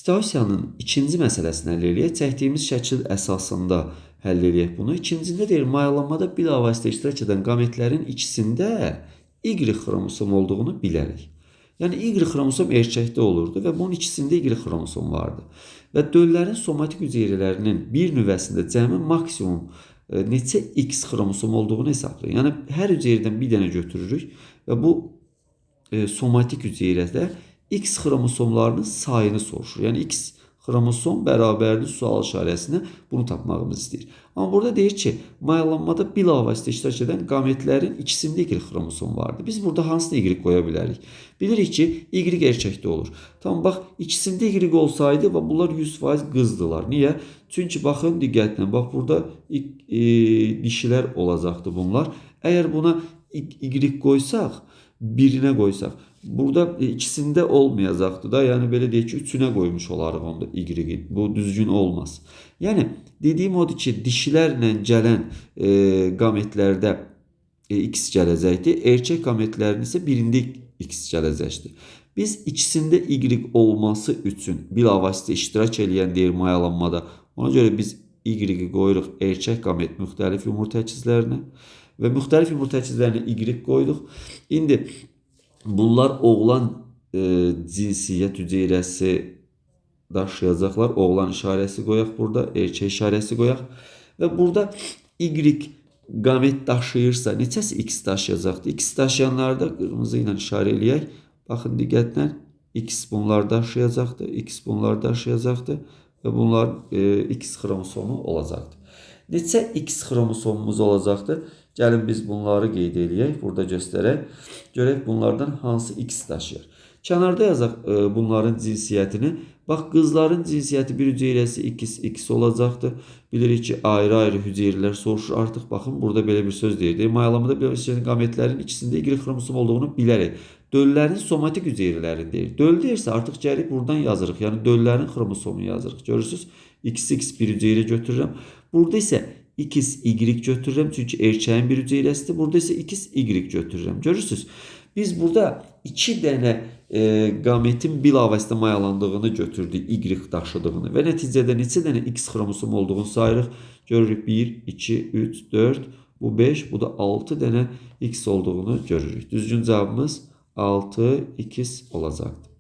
Situasiyanın ikinci məsələsini həll eləyək. Çəkdiyimiz şəkil əsasında həll eləyək bunu. İkincində deyir, mayalanmada bilavasitə iştirak edən qametlərin ikisində Y xromosom olduğunu bilərik. Yəni Y xromosom erkəkdə olurdu və bunun ikisində Y xromosom vardı. Və döllərin somatik hüceyrələrinin bir nüvəsində cəmi maksimum neçə X xromosom olduğunu hesablayın. Yəni hər hüceyrədən bir dənə götürürük və bu somatik hüceyrədə X xromosomlarının sayını soruşur. Yəni X xromosom bərabərdir sual işarəsinə bunu tapmağımız istəyir. Amma burada deyir ki, mayalanmada bilavasitə iştirak edən qametlərin ikisində Y xromosom vardır. Biz burada hansına Y qoya bilərik? Bilirik ki, Y erkəkdə olur. Tamam, bax, ikisində Y olsaydı və bunlar 100% qızdılar. Niyə? Çünki baxın diqqətlə, bax burada dişilər olacaqdı bunlar. Əgər buna Y qoysaq, birinə qoysaq, burada ikisində olmayacaqdı da. Yəni belə deyək ki, üçünə qoymuş olarıq onda Y-i. Bu düzgün olmaz. Yəni dediyim odur ki, dişilərlə gələn qametlərdə X gələcəkdir. Erkək qametlərin isə birində X gələcəkdir. Biz ikisində Y olması üçün bilavasitə iştirak eləyən deyir mayalanmada. Ona görə biz Y-i qoyuruq erkək qamet müxtəlif yumurta əkizlərinə və müxtəlif yumurta əkizlərinə Y qoyduq. İndi bunlar oğlan cinsiyyət hüceyrəsi daşıyacaqlar. Oğlan işarəsi qoyaq burada, erkək işarəsi qoyaq. Və burada Y qamet daşıyırsa neçəsi X daşıyacaqdır? X daşıyanlarda qırmızı ilə işarə eləyək. Baxın diqqətlə, X bunlar daşıyacaqdır, X bunlar daşıyacaqdır və bunlar X xromosomu olacaqdır. Neçə X xromosomumuz olacaqdır? Gəlin biz bunları qeyd eləyək, burada göstərək. Görək bunlardan hansı X daşıyır. Kənarda yazaq bunların cinsiyyətini. Bax, qızların cinsiyyəti bir hüceyrəsi X olacaqdır. Bilirik ki, ayrı-ayrı hüceyrələr soruşur. Artıq baxın, burada belə bir söz deyir. Mayalanmada bilavasitə qametlərin ikisində Y xromosom olduğunu bilərək. Döllərin somatik hüceyrələrini deyir. Döl deyirsə artıq gəlib buradan yazırıq. Yəni döllərin xromosomunu yazırıq. Görürsünüz, XX bir hüceyrə götürürəm. Burada isə XY götürürəm. Çünki erkəyin bir hüceyrəsidir. Burada isə XY götürürəm. Görürsünüz, biz burada 2 dənə qametin bilavasitə mayalandığını götürdük, Y daşıdığını və nəticədə neçə dənə X xromosom olduğunu sayırıq. Görürük 1, 2, 3, 4, bu 5, bu da 6 dənə X olduğunu görürük. Düzgün cavabımız 6, X olacaqdır.